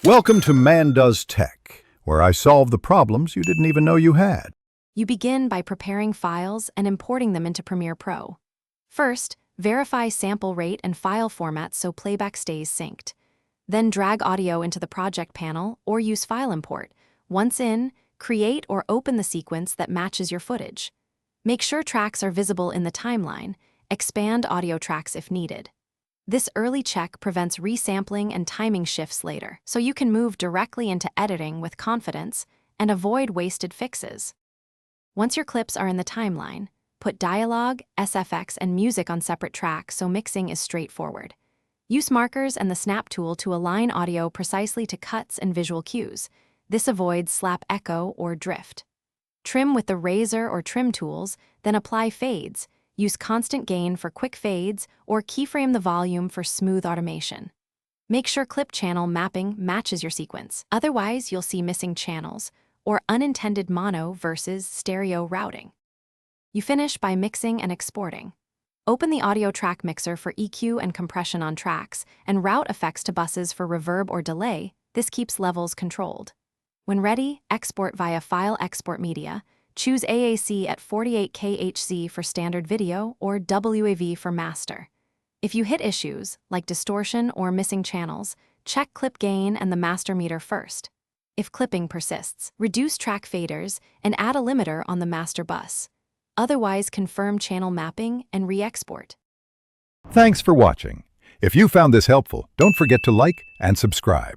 Welcome to Man Does Tech, where I solve the problems you didn't even know you had. You begin by preparing files and importing them into Premiere Pro. First, verify sample rate and file formats so playback stays synced. Then drag audio into the project panel or use file import. Once in, create or open the sequence that matches your footage. Make sure tracks are visible in the timeline. Expand audio tracks if needed. This early check prevents resampling and timing shifts later, so you can move directly into editing with confidence and avoid wasted fixes. Once your clips are in the timeline, put dialogue, SFX, and music on separate tracks so mixing is straightforward. Use markers and the snap tool to align audio precisely to cuts and visual cues. This avoids slap echo or drift. Trim with the razor or trim tools, then apply fades. Use constant gain for quick fades or keyframe the volume for smooth automation. Make sure clip channel mapping matches your sequence, otherwise you'll see missing channels or unintended mono versus stereo routing. You finish by mixing and exporting. Open the audio track mixer for EQ and compression on tracks and route effects to buses for reverb or delay. This keeps levels controlled. When ready, export via File Export Media. Choose AAC at 48K HZ for standard video or WAV for master. If you hit issues, like distortion or missing channels, check clip gain and the master meter first. If clipping persists, reduce track faders and add a limiter on the master bus. Otherwise, confirm channel mapping and re-export. Thanks for watching. If you found this helpful, don't forget to like and subscribe.